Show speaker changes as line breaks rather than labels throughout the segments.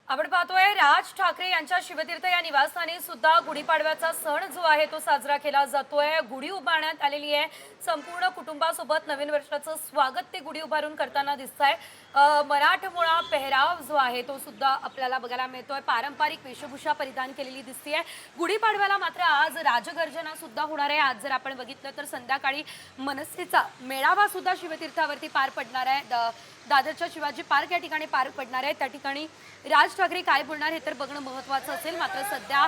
आपण पाहतोय राज ठाकरे यांच्या शिवतीर्थ या निवासस्थानी सुद्धा गुढीपाडव्याचा सण जो आहे तो साजरा केला जातोय। गुढी उभारण्यात आलेली आहे। संपूर्ण कुटुंबासोबत नवीन वर्षाचं स्वागत ते गुढी उभारून करताना दिसतंय। मराठमोळा पेहराव जो आहे तो सुद्धा आपल्याला बघायला मिळतोय। पारंपरिक वेशभूषा परिधान केलेली दिसतेय। गुढीपाडव्याला मात्र आज राजगर्जना सुद्धा होणार आहे। आज जर आपण बघितलं तर संध्याकाळी मनसेचा मेळावा सुद्धा शिवतीर्थावरती पार पडणार आहे। दादरच्या शिवाजी पार्क या ठिकाणी पार पडणार आहे। त्या ठिकाणी राज ठाकरे काय बोलणार हे तर बघणं महत्त्वाचं असेल। मात्र सध्या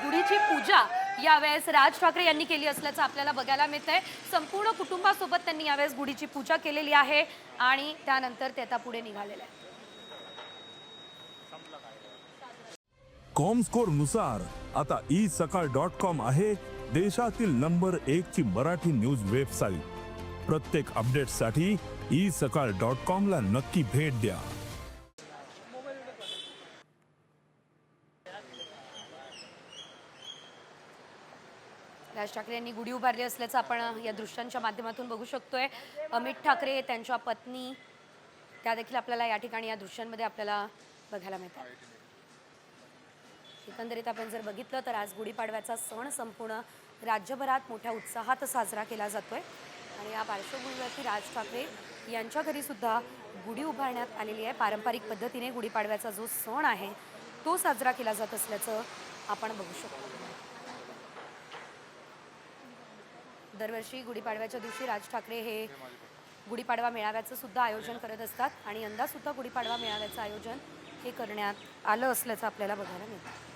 गुढीची पूजा यावेळेस राज ठाकरे यांनी केली असल्याचं आपल्याला बघायला मिळतंय। संपूर्ण कुटुंबासोबत त्यांनी यावेळेस गुढीची पूजा केलेली आहे आणि त्यानंतर ते आता पुढे निघालेले आहेत।
कॉमस्कोर नुसार आता isakal.com आहे देशातील नंबर 1 ची मराठी न्यूज वेबसाईट। प्रत्येक अपडेटसाठी isakal.com ला नक्की भेट द्या।
राज ठाकरे यांनी गुढी उभारली असल्याचं आपण या दृश्यांच्या माध्यमातून बघू शकतोय। अमित ठाकरे त्यांच्या पत्नी त्या देखील आपल्याला या ठिकाणी या दृश्यांमध्ये आपल्याला बघायला मिळतात। एकंदरीत आपण जर बघितलं तर आज गुढीपाडव्याचा सण संपूर्ण राज्यभरात मोठ्या उत्साहात साजरा केला जातोय आणि या पार्श्वभूमीवरती राज ठाकरे यांच्या घरी सुद्धा गुढी उभारण्यात आलेली आहे। पारंपरिक पद्धतीने गुढीपाडव्याचा जो सण आहे तो साजरा केला जात असल्याचं आपण बघू शकतो। दरवर्षी गुढीपाडव्याच्या दिवशी राज ठाकरे हे गुढीपाडवा मेळाव्याचं सुद्धा आयोजन करत असतात आणि यंदा सुद्धा गुढीपाडवा मेळाव्याचं आयोजन हे करण्यात आलं असल्याचं आपल्याला बघायला मिळतं।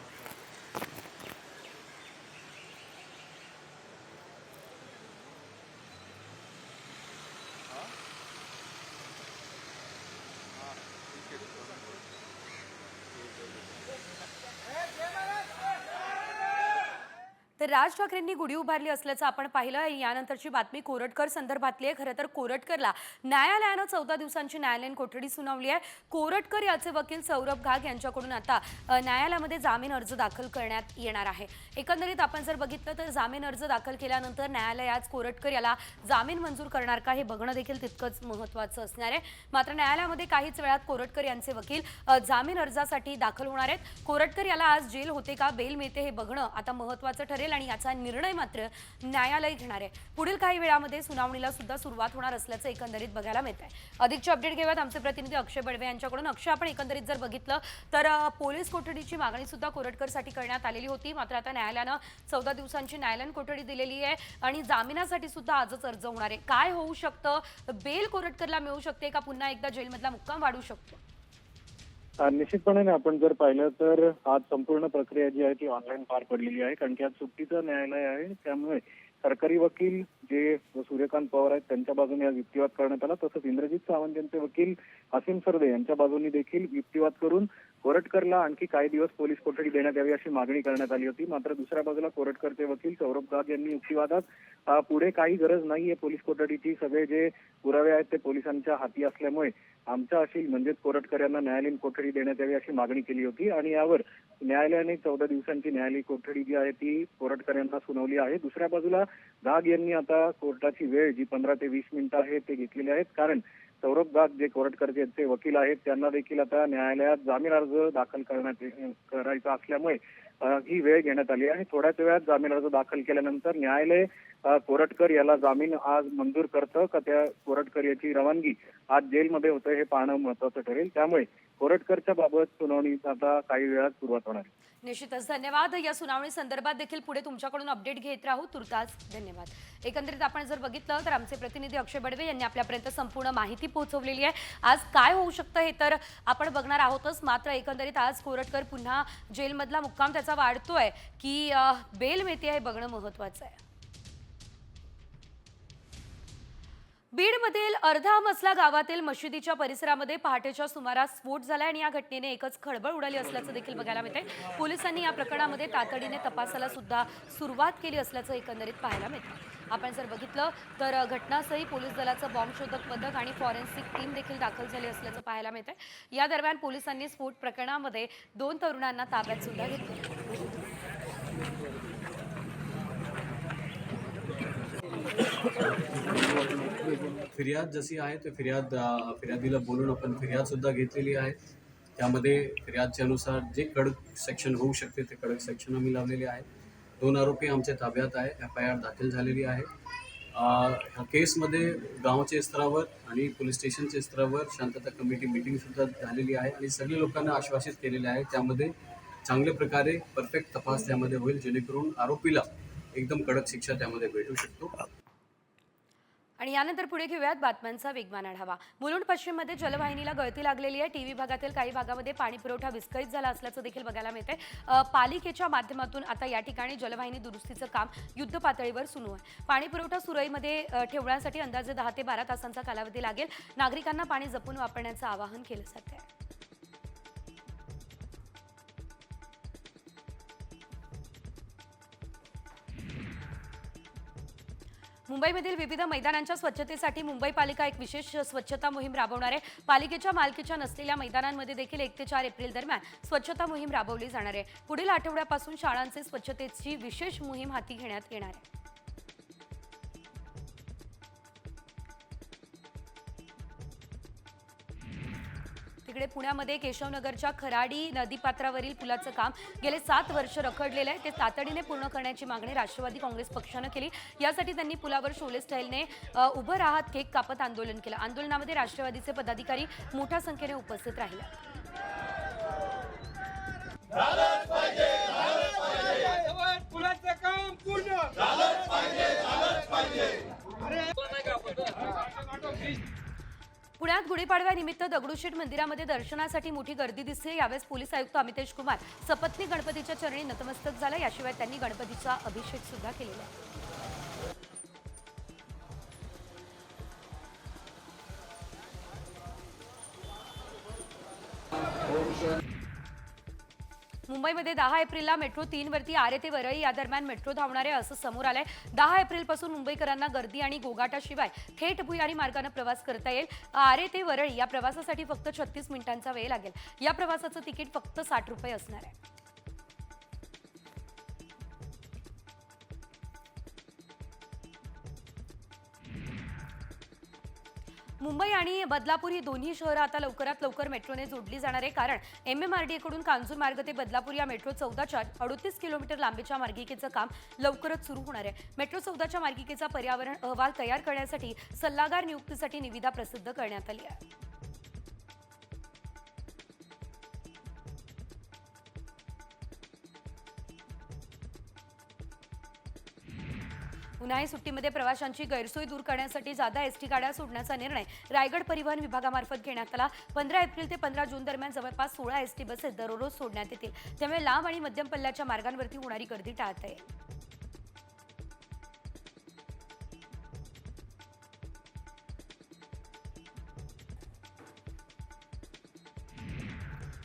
तर राज ठाकरेंनी गुढी उभारली असल्याचं आपण पाहिलं। यानंतरची बातमी कोरटकर संदर्भातली आहे। खरं तर कोरटकरला न्यायालयानं 14 दिवसांची न्यायालयीन कोठडी सुनावली आहे। कोरटकर याचे वकील सौरभ घाग यांच्याकडून आता न्यायालयामध्ये जामीन अर्ज दाखल करण्यात येणार आहे। एकंदरीत आपण जर बघितलं तर जामीन अर्ज दाखल केल्यानंतर न्यायालय आज कोरटकर याला जामीन मंजूर करणार का हे बघणं देखील तितकंच महत्त्वाचं असणार आहे। मात्र न्यायालयामध्ये काहीच वेळात कोरटकर यांचे वकील जामीन अर्जासाठी दाखल होणार आहेत। कोरटकर याला आज जेल होते का बेल मिळते हे बघणं आता महत्त्वाचं ठरेल आणि याचा निर्णय मात्र न्यायालय घेणार आहे। पुढील काही वेळामध्ये सुनावणीला सुद्धा सुरुवात होणार असल्याचं एकंदरीत बघायला मिळतंय। अधिकचे अपडेट घेऊयात आमचे प्रतिनिधी अक्षय बडवे यांच्याकडून। अक्षय, आपण एकंदरीत जर बघितलं तर पोलीस कोठडीची मागणी सुद्धा कोरटकरसाठी करण्यात आलेली होती। मात्र आता न्यायालयानं 14 दिवसांची न्यायालयीन कोठडी दिलेली आहे आणि जामिनासाठी सुद्धा आजच अर्ज होणार आहे। काय होऊ शकतं? बेल कोरटकरला मिळू शकते का? पुन्हा एकदा जेलमधला मुक्काम वाढू शकतो?
निश्चितपणे आपण जर पाहिलं तर आज संपूर्ण प्रक्रिया जी आहे ती ऑनलाईन पार पडलेली आहे, कारण की आज सुट्टीचं न्यायालय आहे। त्यामुळे सरकारी वकील जे सूर्यकांत पवार आहेत त्यांच्या बाजूने आज युक्तिवाद करण्यात आला। तसंच इंद्रजित सावंत यांचे वकील असीम सरदे यांच्या बाजूने देखील युक्तिवाद करून कोरटकरला आणखी काही दिवस पोलीस कोठडी देण्यात यावी अशी मागणी करण्यात आली होती। मात्र दुसऱ्या बाजूला कोरटकरचे वकील सौरभ घाग यांनी युक्तिवादात पुढे काही गरज नाहीये पोलीस कोठडीची, सगळे जे पुरावे आहेत ते पोलिसांच्या हाती असल्यामुळे आमच्या अशी म्हणजेच कोरटकर यांना न्यायालयीन कोठडी देण्यात यावी अशी मागणी केली होती आणि यावर न्यायालयाने 14 दिवसांची न्यायालयीन कोठडी जी आहे ती कोरटकर यांना सुनावली आहे। दुसऱ्या बाजूला घाग यांनी आता कोर्टाची वेळ जी 15 ते 20 मिनिटं आहे ते घेतलेली आहेत, कारण सौरभ घाग जे कोरटकरचे वकील आहेत त्यांना देखील आता न्यायालयात जामीन अर्ज दाखल करायचा असल्यामुळे ही वेळ घेण्यात आली आहे। थोड्याच वेळात जामीन अर्ज दाखल केल्यानंतर न्यायालय कोरटकर याला जामीन आज मंजूर करतं का त्या कोरटकर याची रवानगी आज जेलमध्ये होतं हे पाहणं महत्त्वाचं ठरेल। त्यामुळे कोरटकरच्या बाबत सुनावणी आता काही वेळात सुरुवात होणार आहे।
निश्चितच धन्यवाद। या सुनावणी संदर्भात देखील पुढे तुमच्याकडून अपडेट घेत राहू। तुर्तास धन्यवाद। एकंदरीत आपण जर बघितलं तर आमचे प्रतिनिधी अक्षय बडवे यांनी आपल्यापर्यंत संपूर्ण माहिती पोहोचवलेली आहे। आज काय होऊ शकतं हे तर आपण बघणार आहोतच। मात्र एकंदरीत आज कोरटकर पुन्हा जेलमधला मुक्काम त्याचा वाढतोय की बेल मिळते हे बघणं महत्त्वाचं आहे। बीडमधील अर्धा मसला गावातील मशिदीच्या परिसरामध्ये पहाटेच्या सुमारास स्फोट झाला आणि या घटनेने एकच खळबळ उडाली असल्याचं देखील बघायला मिळतंय। पोलिसांनी या प्रकरणामध्ये तातडीने तपासाला सुद्धा सुरुवात केली असल्याचं एकंदरीत पाहायला मिळतं। आपण जर बघितलं तर घटनास्थळी पोलीस दलाचं बॉम्ब शोधक पथक आणि फॉरेन्सिक टीम देखील दाखल झाली असल्याचं पाहायला मिळतंय। या दरम्यान पोलिसांनी स्फोट प्रकरणामध्ये 2 तरुणांना ताब्यात सुद्धा घेतलं।
फिर्याद जशी आहे ते फिर्यादीला बोलून आपण फिर्याद सुद्धा घेतलेली आहे। त्यामध्ये फिर्यादच्या अनुसार जे कडक सेक्शन होऊ शकते ते कडक सेक्शन आम्ही लावलेले आहे. 2 आरोपी आमच्या ताब्यात आहे. FIR दाखल झालेली आहे. ह्या केसमध्ये गावाच्या स्तरावर आणि पोलीस स्टेशनच्या स्तरावर शांतता कमिटी मीटिंगसुद्धा झालेली आहे आणि सगळ्या लोकांना आश्वासित केलेले आहे. त्यामध्ये चांगल्या प्रकारे परफेक्ट तपास त्यामध्ये होईल, जेणेकरून आरोपीला एकदम कडक शिक्षा त्यामध्ये भेटू शकतो.
आणि यानंतर पुढे घेऊयात बातम्यांचा वेगवान आढावा. मुलुंड पश्चिममध्ये जलवाहिनीला गळती लागलेली आहे. टीव्ही भागातील काही भागामध्ये पाणी पुरवठा विस्कळीत झाला असल्याचं देखील बघायला मिळते. पालिकेच्या माध्यमातून आता या ठिकाणी जलवाहिनी दुरुस्तीचं काम युद्ध पातळीवर सुरू आहे. पाणी पुरवठा सुरळीमध्ये ठेवण्यासाठी अंदाजे 10 ते 12 तासांचा कालावधी लागेल. नागरिकांना पाणी जपून वापरण्याचं आवाहन केलं जात आहे. मुंबईमधील विविध मैदानांच्या स्वच्छतेसाठी मुंबई पालिका एक विशेष स्वच्छता मोहीम राबवणार आहे. पालिकेच्या मालकीच्या नसलेल्या मैदानांमध्ये देखील 1 ते 4 एप्रिल दरम्यान स्वच्छता मोहीम राबवली जाणार आहे. पुढील आठवड्यापासून शाळांचे स्वच्छतेची विशेष मोहीम हाती घेण्यात येणार आहे. तिकडे पुण्यामध्ये केशवनगरच्या खराडी नदीपात्रावरील पुलाचं काम गेले 7 वर्ष रखडलेलं आहे. ते तातडीने पूर्ण करण्याची मागणी राष्ट्रवादी काँग्रेस पक्षानं केली. यासाठी त्यांनी पुलावर शोले स्टाईलने उभं राहत केक कापत आंदोलन केलं. आंदोलनामध्ये राष्ट्रवादीचे पदाधिकारी मोठ्या संख्येने उपस्थित राहिले.
पुलाचं काम पूर्ण झालंच पाहिजे.
पुण्यात गुढीपाडव्यानिमित्त दगडूशेठ मंदिरामध्ये दर्शनासाठी मोठी गर्दी दिसते. यावेळेस पोलीस आयुक्त अमितेश कुमार सपत्नीक गणपतीच्या चरणी नतमस्तक झाला. याशिवाय त्यांनी गणपतीचा अभिषेक सुद्धा केलेला आहे. मुंबईमध्ये 10 एप्रिलला मेट्रो 3 वरती आरे ते वरळी या दरम्यान मेट्रो धावणार आहे असं समोर आलंय. 10 एप्रिलपासून मुंबईकरांना गर्दी आणि गोगाटाशिवाय थेट भुयारी मार्गाने प्रवास करता येईल. आरे ते वरळी या प्रवासासाठी फक्त 36 मिनिटांचा वेळ लागेल. या प्रवासाचं तिकीट फक्त 60 रुपये असणार आहे. मुंबई आणि बदलापूर ही दोन्ही शहरं आता लवकरात लवकर मेट्रोने जोडली जाणार आहे. कारण MMRDA कडून कांजूर मार्ग ते बदलापूर या मेट्रो 14च्या 38 किलोमीटर लांबीच्या मार्गिकेचं काम लवकरच सुरू होणार आहे. मेट्रो 14च्या मार्गिकेचा पर्यावरण अहवाल तयार करण्यासाठी सल्लागार नियुक्तीसाठी निविदा प्रसिद्ध करण्यात आली आहे. उन्हाळी सुट्टीमध्ये प्रवाशांची गैरसोय दूर करण्यासाठी जादा एसटी गाड्या सोडण्याचा निर्णय रायगड परिवहन विभागामार्फत घेण्यात आला. 15 एप्रिल ते 15 जून दरम्यान जवळपास 16 एसटी बसेस दररोज सोडण्यात येतील. त्यामुळे लांब आणि मध्यम पल्ल्याच्या मार्गांवरती होणारी गर्दी टाळता येईल.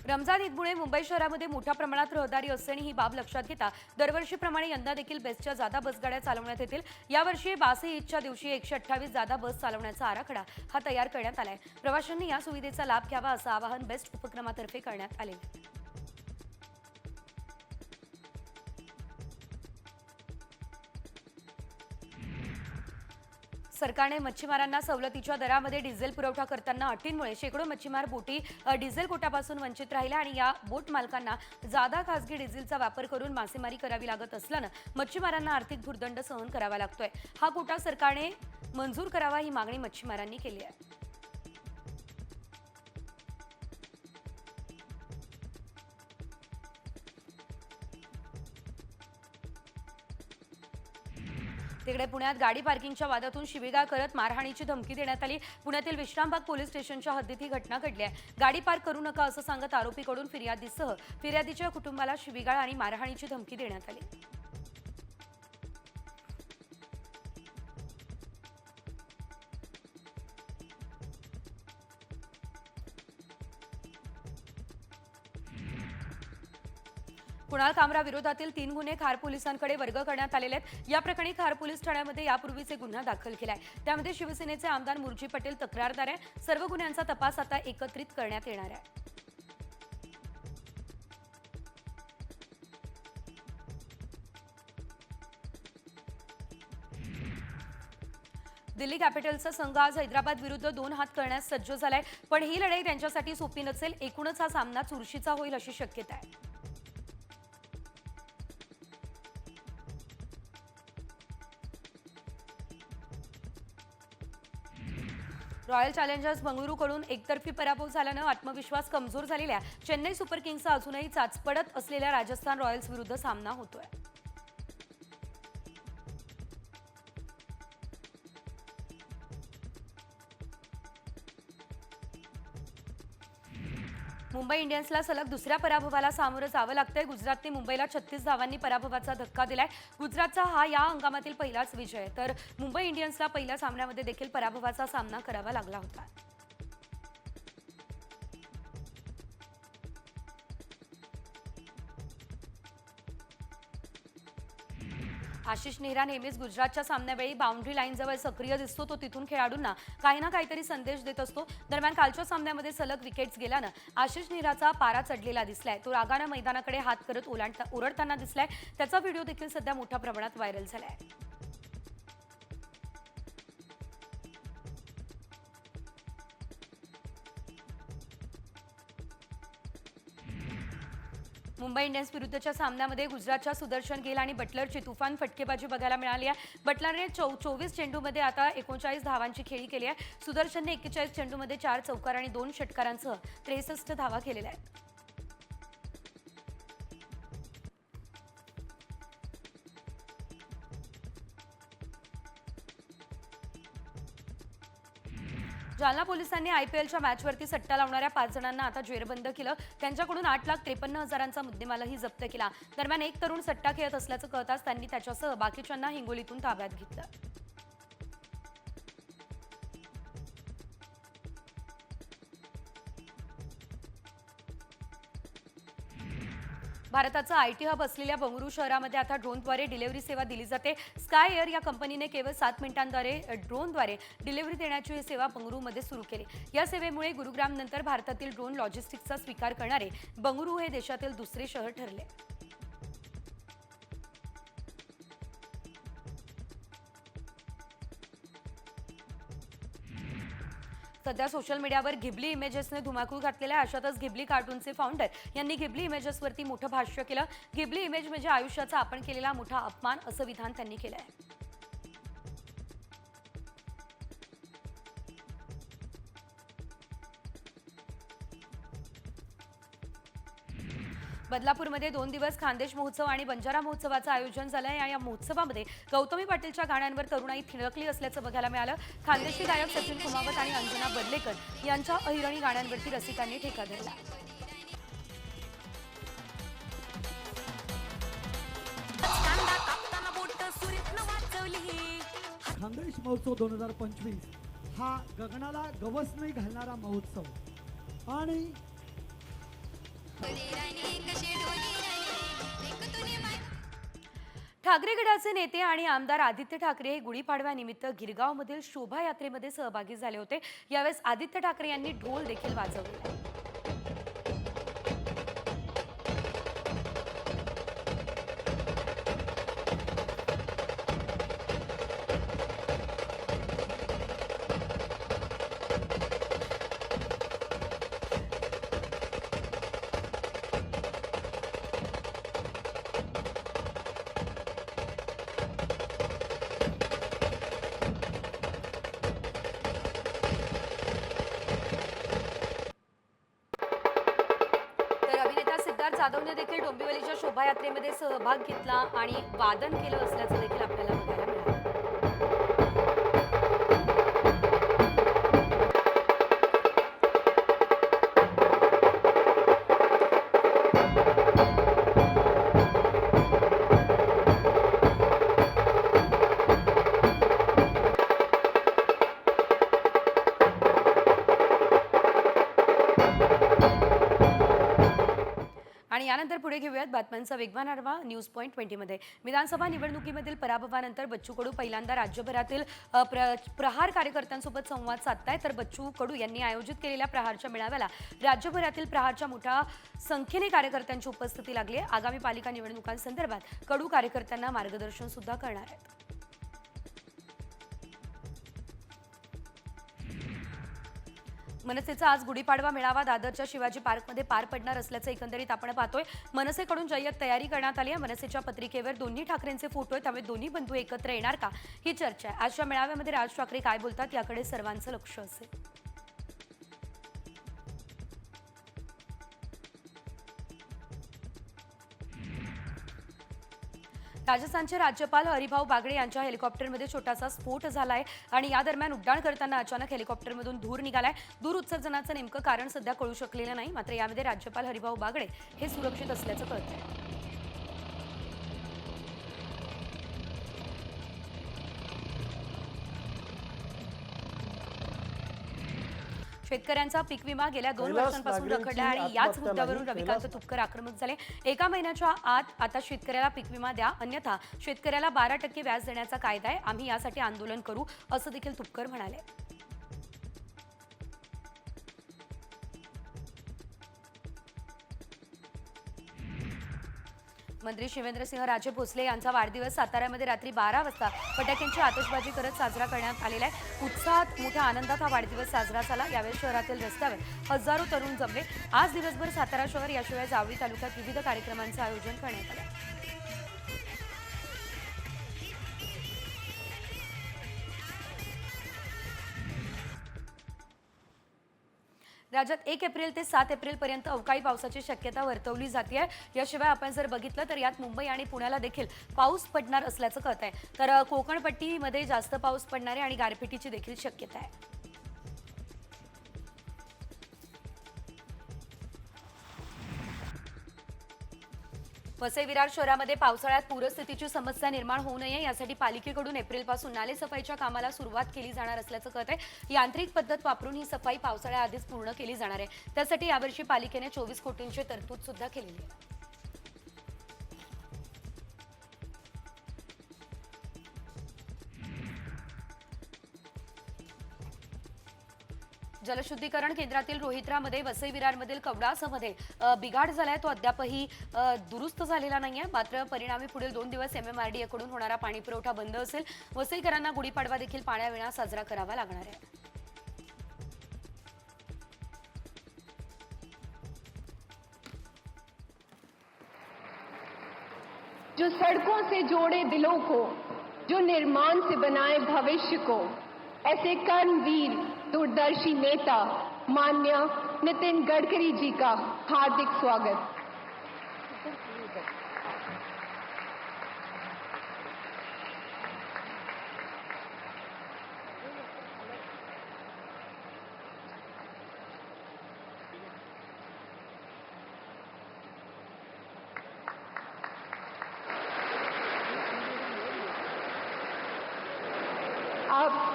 रमजान ईदमुळे मुंबई शहरामध्ये मोठ्या प्रमाणात रहदारी असल्याने ही बाब लक्षात घेता दरवर्षीप्रमाणे यंदा देखील बेस्टच्या जादा बसगाड्या चालवण्यात येतील. यावर्षी बासे ईदच्या दिवशी 128 जादा बस चालवण्याचा आराखडा हा तयार करण्यात आलाय. प्रवाशांनी या सुविधेचा लाभ घ्यावा असं आवाहन बेस्ट उपक्रमातर्फे करण्यात आले. सरकारने मच्छीमारांना सवलतीच्या दरामध्ये डिझेल पुरवठा करताना अटींमुळे शेकडो मच्छीमार बोटी डिझेल कोट्यापासून वंचित राहिले आणि या बोट मालकांना जादा खासगी डिझेलचा वापर करून मासेमारी करावी लागत असल्यानं मच्छीमारांना आर्थिक भुर्दंड सहन करावा लागतोय. हा कोटा सरकारने मंजूर करावा ही मागणी मच्छीमारांनी केली आहे. तिकडे पुण्यात गाडी पार्किंगच्या वादातून शिवीगाळ करत मारहाणीची धमकी देण्यात आली. पुण्यातील विश्रामबाग पोलीस स्टेशनच्या हद्दीत ही घटना घडली आहे. गाडी पार्क करू नका असं सांगत आरोपीकडून फिर्यादीसह फिर्यादीच्या कुटुंबाला शिवीगाळ आणि मारहाणीची धमकी देण्यात आली. कुणाल कामरा विरोधातील 3 गुन्हे खार पोलिसांकडे वर्ग करण्यात आलेले आहेत. या प्रकरणी खार पोलीस ठाण्यामध्ये यापूर्वीच गुन्हा दाखल केलाय. त्यामध्ये शिवसेनेचे आमदार मुरजी पटेल तक्रारदार आहे. सर्व गुन्ह्यांचा तपास आता एकत्रित करण्यात येणार आहे. दिल्ली कॅपिटल्सचा संघ आज हैदराबाद विरुद्ध 2 हात करण्यास सज्ज झालाय, पण ही लढाई त्यांच्यासाठी सोपी नसेल. एकूणच हा सामना चुरशीचा होईल अशी शक्यता आहे. रॉयल चॅलेंजर्स बंगळुरूकडून एकतर्फी पराभव झाल्यानं आत्मविश्वास कमजोर झालेल्या चेन्नई सुपर किंग्सचा अजूनही चाचपडत असलेल्या राजस्थान रॉयल्स विरुद्ध सामना होतोय. मुंबई इंडियन्सला सलग दुसऱ्या पराभवाला सामोरं जावं लागतंय. गुजरातने मुंबईला 36 धावांनी पराभवाचा धक्का दिलाय. गुजरातचा हा या हंगामातील पहिलाच विजय, तर मुंबई इंडियन्सला पहिल्या सामन्यामध्ये देखील पराभवाचा सामना करावा लागला होता. आशिष नेहरा नेहमीच गुजरातच्या सामन्यावेळी बाउंड्री लाईनजवळ सक्रिय दिसतो. तो तिथून खेळाडूंना काही ना काहीतरी संदेश देत असतो. दरम्यान कालच्या सामन्यामध्ये सलग विकेट्स गेल्यानं आशिष नेहराचा पारा चढलेला दिसलाय. तो रागानं मैदानाकडे हात करत ओरडताना दिसलाय. त्याचा व्हिडिओ देखील सध्या मोठ्या प्रमाणात व्हायरल झालाय. मुंबई इंडियन्स विरुद्धच्या सामन्यामध्ये गुजरातच्या सुदर्शन गेल आणि बटलरची तुफान फटकेबाजी बघायला मिळाली आहे. बटलरने 24 चेंडूमध्ये आता 39 धावांची खेळी केली आहे. सुदर्शनने 41 चेंडूमध्ये 4 चौकार आणि 2 षटकारांसह 63 धावा केलेल्या आहेत. जालना पोलिसांनी आयपीएलच्या मॅचवरती सट्टा लावणाऱ्या 5 जणांना आता जेरबंद केलं. त्यांच्याकडून 8,53,000चा मुद्देमालही जप्त केला. दरम्यान एक तरुण सट्टा खेळत असल्याचं कळताच त्यांनी त्याच्यासह बाकीच्यांना हिंगोलीतून ताब्यात घेतलं. भारताचं आयटी हब असलेल्या बंगळुरू शहरामध्ये आता ड्रोनद्वारे डिलिव्हरी सेवा दिली जाते. स्काय एअर या कंपनीने केवळ 7 मिनिटांद्वारे ड्रोनद्वारे डिलिव्हरी देण्याची ही सेवा बंगळुरूमध्ये सुरू केली. या सेवेमुळे गुरुग्रामनंतर भारतातील ड्रोन लॉजिस्टिक्सचा स्वीकार करणारे बंगळुरू हे देशातील दुसरे शहर ठरले. सध्या सोशल मीडियावर घिबली इमेजेसने धुमाकूळ घातलेल्या अशातच घिबली कार्टूनचे फाउंडर यांनी घिबली इमेजेसवरती मोठं भाष्य केलं. घिबली इमेज म्हणजे आयुष्याचा आपण केलेला मोठा अपमान असं विधान त्यांनी केलं आहे. बदलापूरमध्ये 2 दिवस खानदेश महोत्सव आणि बंजारा महोत्सवाचं आयोजन झालं आहे. या महोत्सवामध्ये गौतमी पाटीलच्या गाण्यांवर तरुणाई थिणकली असल्याचं बघायला मिळालं. खानदेशी गायक सचिन कुमावत आणि अंजना बदलेकर यांच्या अहिरणी गाण्यांवरती रसिकांनी ठेका धरला.
खानदेश महोत्सव 2025 हा गगनाला गवस नाही घालणारा महोत्सव आणि
ठाकरे गटाचे नेते आणि आमदार आदित्य ठाकरे हे गुढीपाडव्यानिमित्त गिरगावमधील शोभायात्रेमध्ये सहभागी झाले होते. यावेळेस आदित्य ठाकरे यांनी ढोल देखील वाजवले. जाधवने देखील डोंबिवलीच्या शोभायात्रेमध्ये सहभाग घेतला आणि वादन केलं असल्याचं देखील आपल्याला बघायला मिळालं. आणि यानंतर पुढे घेऊयात बातम्यांचा वेगवान आढावा न्यूज पॉइंट 20 मध्ये. विधानसभा निवडणुकीमधील पराभवानंतर बच्चू कडू पहिल्यांदा राज्यभरातील प्रहार कार्यकर्त्यांसोबत संवाद साधतायत. तर बच्चू कडू यांनी आयोजित केलेल्या प्रहारच्या मेळाव्याला राज्यभरातील प्रहारच्या मोठ्या संख्येने कार्यकर्त्यांची उपस्थिती लागली आहे. आगामी पालिका निवडणुकांसंदर्भात कडू कार्यकर्त्यांना मार्गदर्शन सुद्धा करणार आहेत. मनसेचा आज गुढीपाडवा मेळावा दादरच्या शिवाजी पार्कमध्ये पार पडणार असल्याचं एकंदरीत आपण पाहतोय. मनसेकडून जय्यत तयारी करण्यात आली आहे. मनसेच्या पत्रिकेवर दोन्ही ठाकरेंचे फोटो आहेत, त्यामुळे दोन्ही बंधू एकत्र येणार का ही चर्चा आहे. आजच्या मेळाव्यामध्ये राज ठाकरे काय बोलतात याकडे सर्वांचं लक्ष असेल. राजस्थानचे राज्यपाल हरिभाऊ बागडे यांच्या हेलिकॉप्टरमध्ये छोटासा स्फोट झालाय आणि या दरम्यान उड्डाण करताना अचानक हेलिकॉप्टरमधून धूर निघालाय. धूर उत्सर्जनाचं नेमकं कारण सध्या कळू शकलेलं नाही. मात्र यामध्ये राज्यपाल हरिभाऊ बागडे हे सुरक्षित असल्याचं कळतंय. शेतकऱ्यांचा पीक विमा गेल्या 2 वर्षांपासून रखडला आणि याच मुद्द्यावरून रविकांत तुपकर आक्रमक झाले. एका महिन्याच्या आत आता शेतकऱ्याला पीक विमा द्या, अन्यथा शेतकऱ्याला 12% व्याज देण्याचा कायदा आहे. आम्ही यासाठी आंदोलन करू असं देखील तुपकर म्हणाले. मंत्री शिवेंद्रसिंह राजे भोसले यांचा वाढदिवस साताऱ्यामध्ये रात्री 12 वाजता फटाक्यांची आतषबाजी करत साजरा करण्यात आलेला आहे. उत्साहात मोठ्या आनंदात हा वाढदिवस साजरा झाला. यावेळी शहरातील रस्त्यावर हजारो तरुण जमले. आज दिवसभर सातारा शहर याशिवाय जावळी तालुक्यात विविध कार्यक्रमांचं आयोजन करण्यात आलं. राज्यात 1 एप्रिल ते 7 एप्रिलपर्यंत अवकाळी पावसाची शक्यता वर्तवली जाते. याशिवाय आपण जर बघितलं तर यात मुंबई आणि पुण्याला देखील पाऊस पडणार असल्याचं कळत आहे. तर कोकणपट्टीमध्ये जास्त पाऊस पडणार आहे आणि गारपिटीची देखील शक्यता आहे. वसई विरार शहरामध्ये पावसाळ्यात पूरस्थितीची समस्या निर्माण होऊ नये यासाठी पालिकेकडून एप्रिलपासून नाले सफाईच्या कामाला सुरुवात केली जाणार असल्याचं कळत आहे. यांत्रिक पद्धत वापरून ही सफाई पावसाळ्याआधीच पूर्ण केली जाणार आहे. त्यासाठी यावर्षी पालिकेने 24 कोटींची तरतूद सुद्धा केलेली आहे. जलशुद्धीकरण केंद्रातील रोहित्रामध्ये वसई विरारमधील कवडासमध्ये बिघाड झालाय. तो अद्यापही दुरुस्त झालेला नाहीये. मात्र परिणामी पुढील 2 दिवस MMRDA कडून होणारा पाणी पुरवठा बंद असेल. वसईकरांना गुढीपाडवा देखील पाण्याविना साजरा करावा लागणार आहे.
जो सड़कों से जोड़े दिलों को, जो निर्माण से बनाए भविष्य को, ऐसे कर्मवीर दूरदर्शी नेता माननीय नितिन गडकरी जी का हार्दिक स्वागत। अब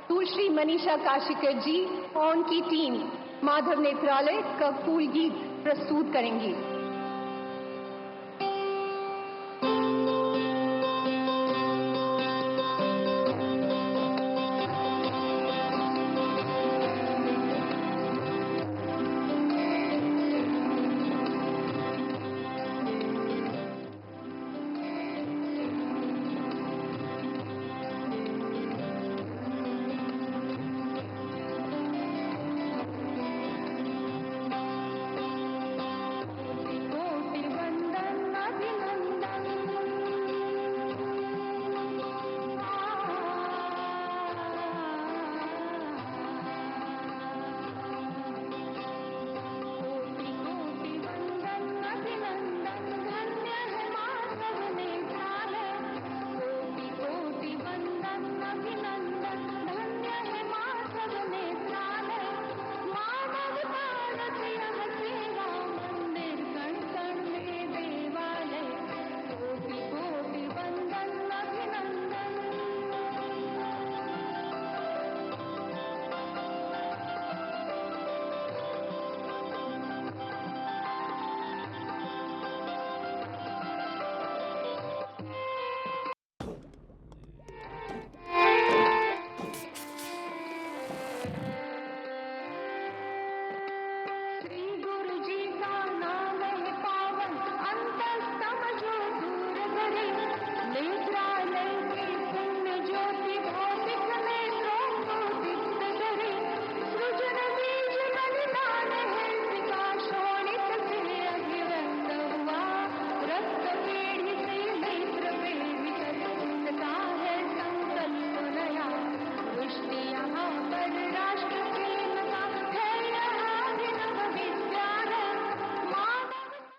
सुश्री मनीषा काशिकर जी और उनकी टीम माधव नेत्रालय का फूल गीत प्रस्तुत करेंगी।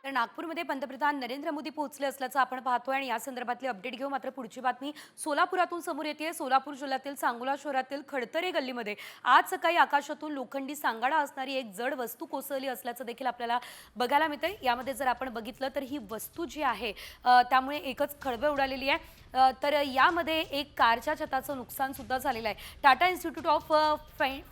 तर नागपूरमध्ये पंतप्रधान नरेंद्र मोदी पोहोचले असल्याचं आपण पाहतोय आणि या संदर्भातली अपडेट घेऊ. मात्र पुढची बातमी सोलापुरातून समोर येते. सोलापूर जिल्ह्यातील सांगोला शहरातील खडतरे गल्लीमध्ये आज सकाळी आकाशातून लोखंडी सांगाडा असणारी एक जड वस्तू कोसळली असल्याचं देखील आपल्याला बघायला मिळतंय. यामध्ये जर आपण बघितलं तर ही वस्तू जी आहे त्यामुळे एकच खळबळ उडालेली आहे. तर यामध्ये एक कारच्या छताचं नुकसान सुद्धा झालेलं आहे. टाटा इन्स्टिट्यूट ऑफ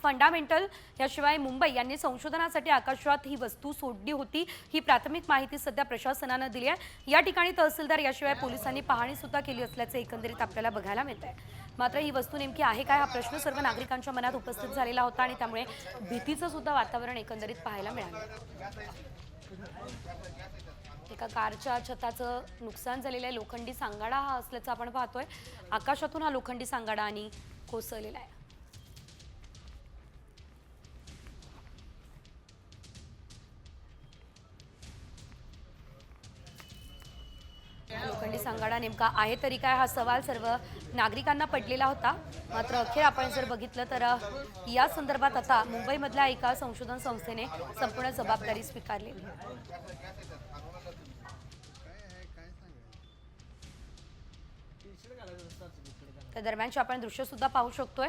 फंडामेंटल याशिवाय मुंबई यांनी संशोधनासाठी आकाशात ही वस्तू सोडली होती. ही प्राथमिक माहिती सध्या प्रशासनानं दिली आहे. या ठिकाणी तहसीलदार याशिवाय पोलिसांनी पाहणी सुद्धा केली असल्याचे एकंदरीत आपल्याला बघायला मिळतंय. मात्र ही वस्तू नेमकी आहे काय, हा प्रश्न सर्व नागरिकांच्या मनात उपस्थित झालेला होता आणि त्यामुळे भीतीचं सुद्धा वातावरण एकंदरीत पाहायला मिळालं. एका कारच्या छताचं नुकसान झालेलं आहे. लोखंडी सांगाडा हा असल्याचं आपण पाहतोय. आकाशातून हा लोखंडी सांगाडा आणि कोसळलेला आहे. लोखंडी सांगाडा नेमका आहे तरी काय, हा सवाल सर्व नागरिकांना पडलेला होता. मात्र अखेर आपण जर बघितलं तर या संदर्भात आता मुंबईमधल्या एका संशोधन संस्थेने संपूर्ण जबाबदारी स्वीकारलेली आहे. त्या दरम्यानची आपण दृश्य सुद्धा पाहू शकतोय.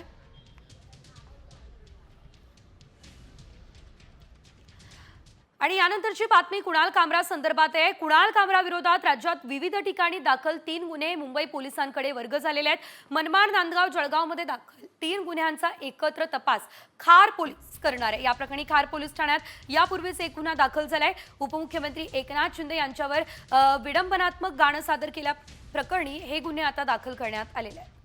आणि यानंतरची बातमी कुणाल कामरा संदर्भात आहे. कुणाल कामरा विरोधात राज्यात विविध ठिकाणी दाखल 3 गुन्हे मुंबई पोलिसांकडे वर्ग झालेले आहेत. मनमाड, नांदगाव, जळगावमध्ये दाखल 3 गुन्ह्यांचा एकत्र तपास खार पोलीस करणार आहे. या प्रकरणी खार पोलीस ठाण्यात यापूर्वीच एक गुन्हा दाखल झालाय. उपमुख्यमंत्री एकनाथ शिंदे यांच्यावर विडंबनात्मक गाणं सादर केल्या प्रकरणी हे गुन्हे आता दाखल करण्यात आलेले आहेत.